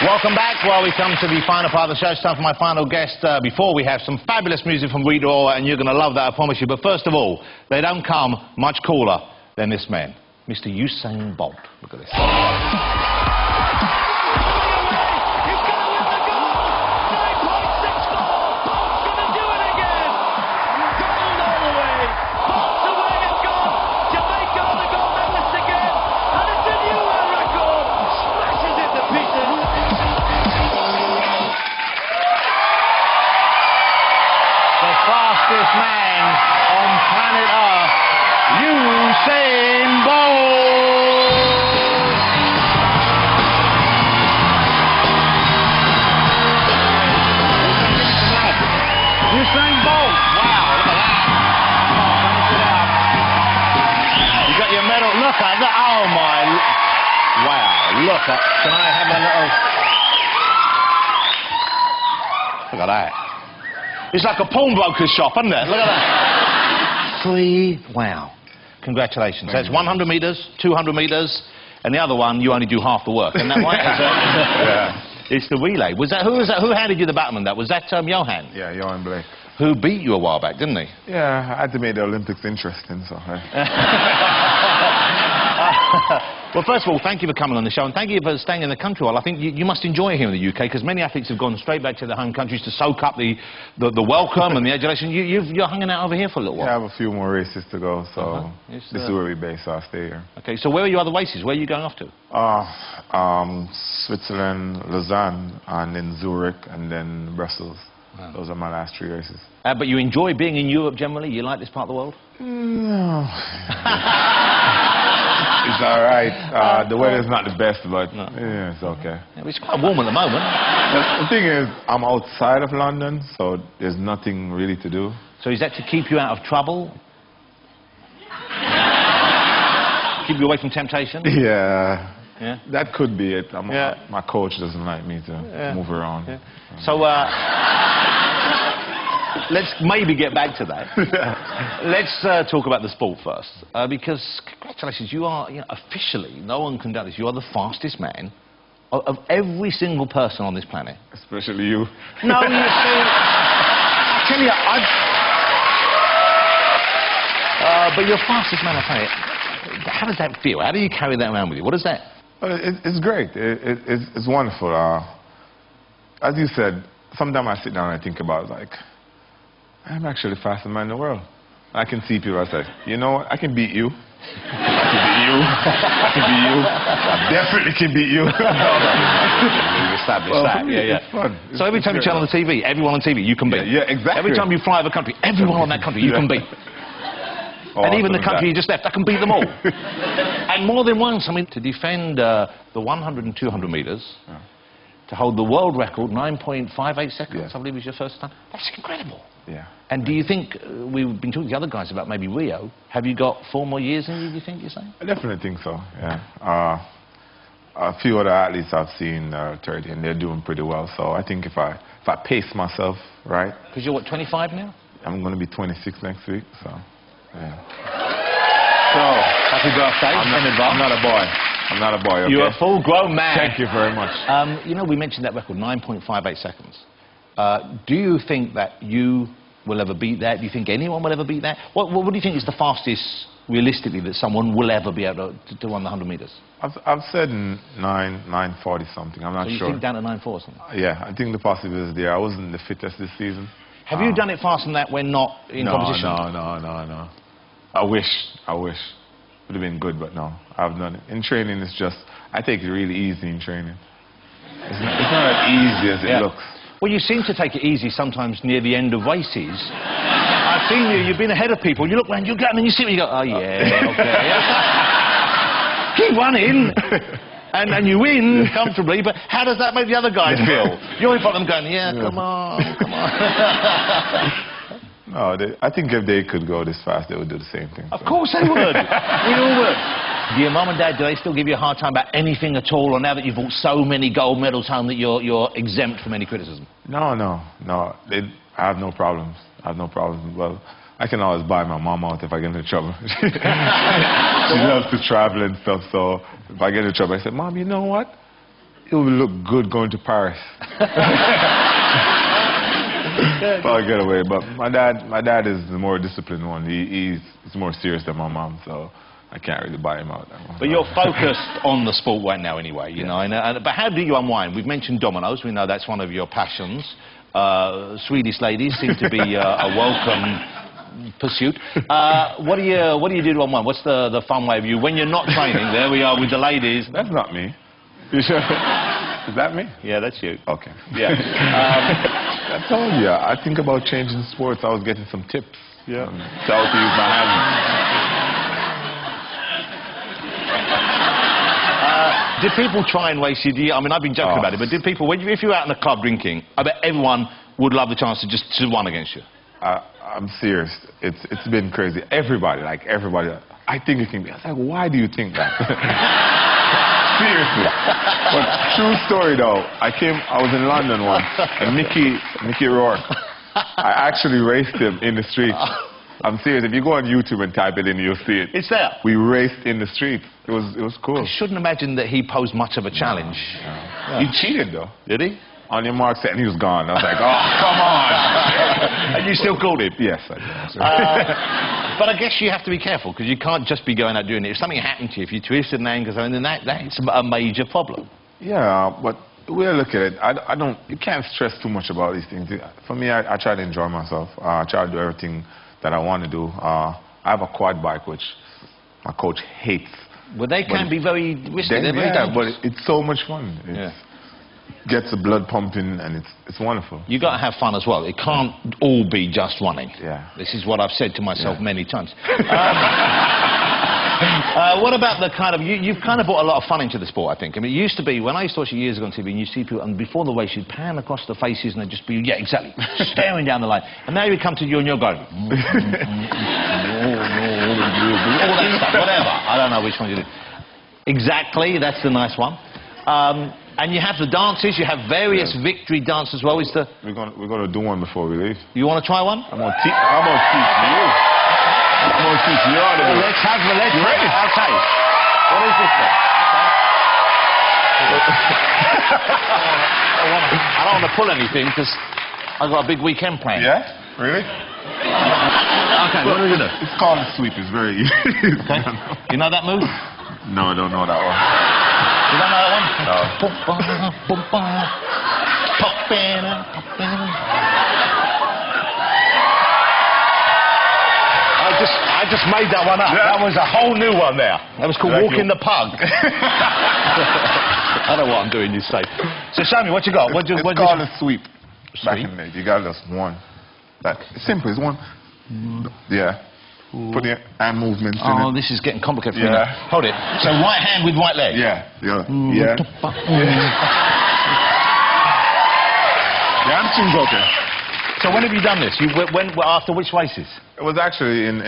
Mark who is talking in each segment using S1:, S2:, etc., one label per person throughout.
S1: Welcome back. Well, we come to the final part of the show. It's time for my final guest. Before we have some fabulous music from Rita Ora, and you're going to love that, I promise you. But first of all, they don't come much cooler than this man, Mr. Usain Bolt. Look at this. Fastest man on planet Earth, Usain Bolt! Usain Bolt! Wow, look at that. Come on, let me sit down. You got your medal. Look at that. Oh my. Wow, look at. Can I have a little. Look at that. It's like a pawnbroker's shop, isn't it? Look at that. Wow. Congratulations. That's 100 metres, 200 metres, and the other one, you only do half the work. Isn't that right?
S2: Yeah.
S1: It's the relay. Who was that? Who handed you the baton on that? Was that Johan?
S2: Yeah, Johan Blake.
S1: Who beat you a while back, didn't he?
S2: Yeah, I had to make the Olympics interesting, so...
S1: Well, first of all, thank you for coming on the show, and thank you for staying in the country. Well, I think you must enjoy it here in the UK, because many athletes have gone straight back to their home countries to soak up the welcome and the adulation. You're hanging out over here for a little while.
S2: Yeah, I have a few more races to go, so this is where we base, so I'll stay here.
S1: Okay, so where are your other races? Where are you going off to?
S2: Switzerland, Lausanne, and then Zurich, and then Brussels. Wow. Those are my last 3 races.
S1: But you enjoy being in Europe generally? You like this part of the world?
S2: No. It's all right. The weather's not the best, but yeah, it's okay.
S1: Yeah, it's quite warm at the moment.
S2: The thing is, I'm outside of London, so there's nothing really to do.
S1: So is that to keep you out of trouble? Keep you away from temptation?
S2: Yeah.
S1: Yeah?
S2: That could be it. My coach doesn't like me to move around.
S1: Yeah. So, let's maybe get back to that. Let's talk about the sport first, because congratulations, you are officially, no one can doubt this, you are the fastest man of every single person on this planet.
S2: Especially you.
S1: No, you see, I tell you, but you're the fastest man on the planet. How does that feel? How do you carry that around with you? What is that?
S2: It's great. It's wonderful. As you said, sometimes I sit down and I think about, like, I'm actually the fastest man in the world. I can see people, I say, you know what, I can beat you. I can beat you. I can beat you. I definitely can beat you.
S1: We've established that. Yeah.
S2: It's fun.
S1: So every time you turn on the TV, everyone on TV, you can beat.
S2: Yeah, exactly.
S1: Every time you fly over a country, everyone on that country, you can beat. And even the country you just left, I can beat them all. And more than once, I mean, to defend the 100 and 200 metres, to hold the world record, 9.58 seconds, I believe was your first time. That's incredible.
S2: Yeah.
S1: And do you think, we've been talking to the other guys about maybe Rio, have you got 4 more years in you, do you think, you're saying?
S2: I definitely think so, yeah. A few other athletes I've seen are 30 and they're doing pretty well, so I think if I pace myself right...
S1: Because you're, what, 25 now?
S2: I'm going to be 26 next week, so, yeah.
S1: So, happy birthday in advance.
S2: I'm not a boy. I'm not a boy, okay?
S1: You're a full-grown man.
S2: Thank you very much.
S1: You know, we mentioned that record, 9.58 seconds. Do you think that you will ever beat that? Do you think anyone will ever beat that? What do you think is the fastest, realistically, that someone will ever be able to run the 100 metres?
S2: I've said 9:40 something. I'm not sure.
S1: So you think down to 9:4 or something?
S2: Yeah, I think the possibility is there. I wasn't the fittest this season.
S1: Have you done it faster than that when not in competition?
S2: No. I wish. Would have been good, but no, I've done it. In training, it's just, I take it really easy in training. It's not as easy as it looks.
S1: Well, you seem to take it easy sometimes near the end of races. I've seen you, you've been ahead of people, you look round, you go, and then you sit and you go, oh yeah, okay. Keep running. And you win comfortably, but how does that make the other guys feel? You're in front of them going, come on.
S2: No, I think if they could go this fast, they would do the same thing.
S1: Of course they would. We all would. Do your mum and dad, do they still give you a hard time about anything at all, or now that you've brought so many gold medals home that you're exempt from any criticism?
S2: No. I have no problems. Well, I can always buy my mom out if I get into trouble. She loves to travel and stuff, so if I get into trouble, I say, Mom, you know what? it would look good going to Paris. So I'll get away. But my dad is the more disciplined one. He's more serious than my mom, so I can't really buy him out that one.
S1: But you're focused on the sport right now anyway, you know. But how do you unwind? We've mentioned dominoes. We know that's one of your passions. Swedish ladies seem to be a welcome pursuit. What do you do to unwind? What's the fun way of you when you're not training? There we are with the ladies.
S2: That's not me. You sure? Is that me?
S1: Yeah, that's you.
S2: Okay.
S1: Yeah.
S2: I told you, I think about changing sports. I was getting some tips. Yeah. So how to use my hands.
S1: Did people try and race you? I mean, I've been joking about it, but did people, if you were out in the club drinking, I bet everyone would love the chance to just run against you.
S2: I'm serious. It's been crazy. Everybody, I think it can be. I was like, why do you think that? Seriously. But true story though, I was in London once, and Mickey Rourke, I actually raced him in the street. I'm serious. If you go on YouTube and type it in, you'll see it.
S1: It's there.
S2: We raced in the street. It was cool.
S1: I shouldn't imagine that he posed much of a challenge.
S2: No. Yeah. He cheated though.
S1: Did he?
S2: On your mark, set, and he was gone. I was like, oh, come on.
S1: And you still called him?
S2: Yes, I did.
S1: But I guess you have to be careful, because you can't just be going out doing it. If something happened to you, if you twisted an ankle, then that's a major problem.
S2: Yeah, but the way I look at it, you can't stress too much about these things. For me, I try to enjoy myself. I try to do everything that I want to do. I have a quad bike, which my coach hates.
S1: Well, they can be very risky. They're very dangerous.
S2: But it's so much fun. Gets the blood pumping, and it's wonderful.
S1: You got to have fun as well. It can't all be just running.
S2: Yeah.
S1: This is what I've said to myself many times. What about the kind of... You've kind of brought a lot of fun into the sport, I think. I mean, it used to be, when I used to watch it years ago on TV, and you see people, and before the race, you'd pan across the faces, and they'd just be, yeah, exactly, staring down the line. And now you come to you, and you're going... all that stuff, whatever. I don't know which one you do. Exactly, that's the nice one. And you have the dances, you have various victory dances as well.
S2: We're gonna do one before we leave.
S1: You want to try one?
S2: I'm gonna teach you. I'm gonna teach you how to do it.
S1: Let's have the
S2: You ready?
S1: Okay. What is this then? I don't want to pull anything because I've got a big weekend planned.
S2: Yeah? Really?
S1: Okay, what are we gonna do?
S2: It's called a sweep. It's very easy.
S1: Okay. You know that move?
S2: No, I don't know that one.
S1: You don't know that one?
S2: No.
S1: I just made that one up.
S2: Yeah.
S1: That was a whole new one there. That was called Walking the Pug. I know what I'm doing, you say. So show me what you got.
S2: It's called a sweep. Back in the day, you got just one. It's simple. It's one. Yeah. Put the hand movements in it.
S1: Oh, this is getting complicated for me now. Hold it. So right hand with right leg?
S2: Yeah. Yeah. Yeah. The hamstring's okay.
S1: So when have you done this? After which races?
S2: It was actually in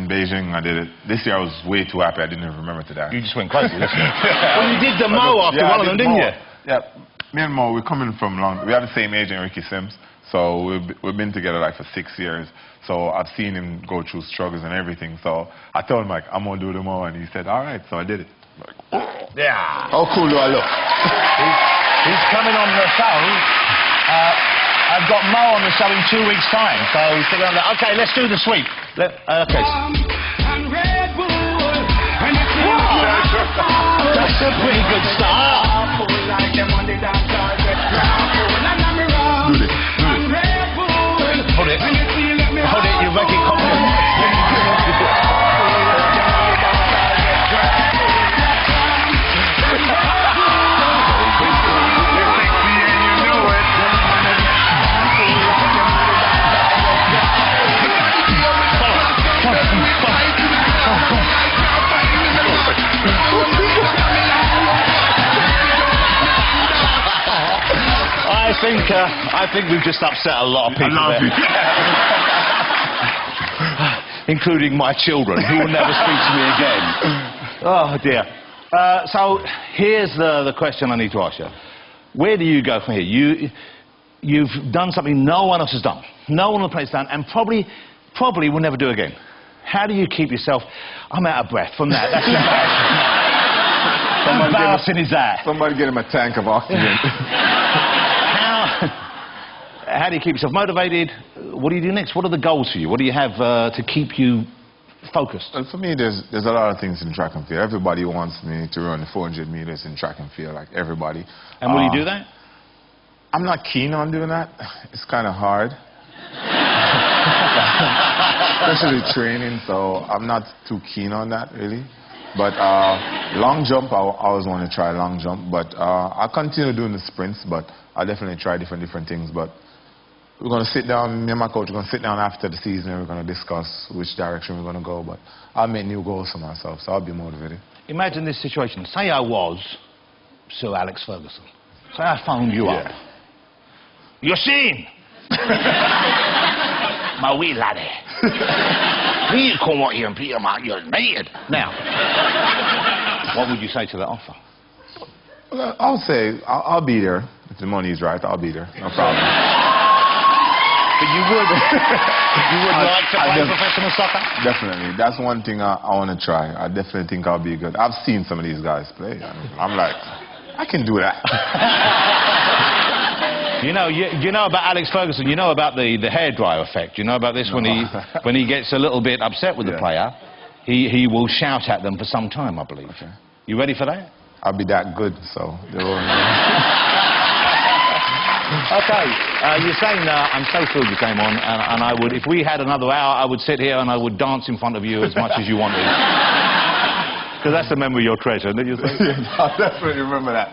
S2: Beijing I did it. This year I was way too happy I didn't even remember to that.
S1: You just went crazy, didn't you? Well, you did the Mo after one of them, didn't you?
S2: Yeah. Me and Mo, we're coming from long. We have the same age in Ricky Sims. So we've been together like for 6 years. So I've seen him go through struggles and everything. So I told him like, I'm gonna do the Mo, and he said, all right. So I did it. Like,
S1: yeah.
S2: How cool do I look?
S1: He's coming on the show. I've got Mo on the show in 2 weeks' time. So he's thinking on that. Okay, let's do the sweep. Okay. That's a pretty good start. Hold it. Hold it, you're making confident. I think we've just upset a lot of people there. Including my children, who will never speak to me again. Oh, dear. So, here's the question I need to ask you. Where do you go from here? You've done something no one else has done. No one on the planet's done, and probably will never do again. How do you keep yourself... I'm out of breath from that. That's embarrassing. How embarrassing is that?
S2: Somebody get him a tank of oxygen.
S1: How do you keep yourself motivated? What do you do next? What are the goals for you? What do you have to keep you focused?
S2: Well, for me, there's a lot of things in track and field. Everybody wants me to run the 400 meters in track and field, like everybody.
S1: And will you do that?
S2: I'm not keen on doing that. It's kind of hard. Especially training, so I'm not too keen on that, really. But long jump, I always want to try long jump. But I'll continue doing the sprints, but I'll definitely try different things. But we're going to sit down, me and my coach, we're going to sit down after the season and we're going to discuss which direction we're going to go. But I'll make new goals for myself, so I'll be motivated. Imagine
S1: this situation. Say I was Sir Alex Ferguson. Say I phoned you up. Usain! My wee laddie. Please come out here and play my United. Now, what would you say to that offer?
S2: Well, I'll say, I'll be there. If the money's right, I'll be there. No problem.
S1: But you would like to play professional soccer?
S2: Definitely. That's one thing I want to try. I definitely think I'll be good. I've seen some of these guys play. I'm like, I can do that.
S1: You know about Alex Ferguson, you know about the hairdryer effect. You know about this? No. when he gets a little bit upset with the player, he will shout at them for some time, I believe. Okay. You ready for that?
S2: I'll be that good, so...
S1: Okay, Usain, I'm so thrilled you came on, and I would, if we had another hour, I would sit here and I would dance in front of you as much as you wanted. Because that's a memory you'll treasure, isn't it, Usain?
S2: Yeah, I'll definitely remember that.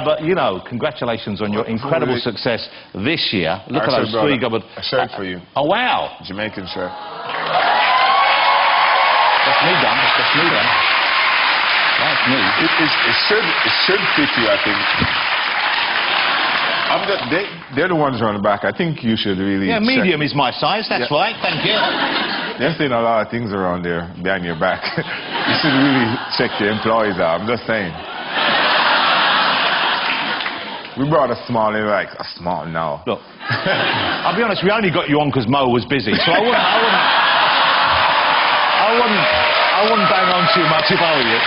S1: But, you know, congratulations on your incredible success this year. Look at those three goblets.
S2: A shirt for you.
S1: Oh, wow.
S2: Jamaican shirt.
S1: That's me done. That's me done. That's me.
S2: It should fit you, I think. They're the ones around the back. I think you should really
S1: Yeah, medium is my size. That's right. Thank you.
S2: They're saying a lot of things around there behind your back. You should really check your employees out. I'm just saying. We brought a small in, like, a small now.
S1: Look, I'll be honest, we only got you on because Mo was busy, so I wouldn't bang on too much if I were you.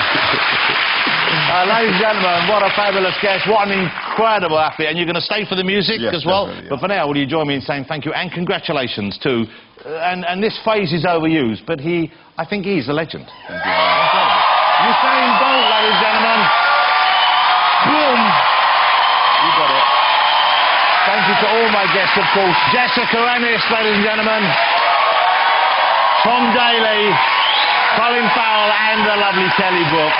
S1: Ladies and gentlemen, what a fabulous guest, what an incredible athlete. And you're going to stay for the music as well? Yeah. But for now, will you join me in saying thank you and congratulations too? And this phrase is overused, but I think he's a legend.
S2: Thank you.
S1: Usain Bolt, ladies and gentlemen. Boom. You got it. Thank you to all my guests, of course. Jessica Ennis, ladies and gentlemen. Tom Daly, Colin Farrell, and the lovely Kelly Brook.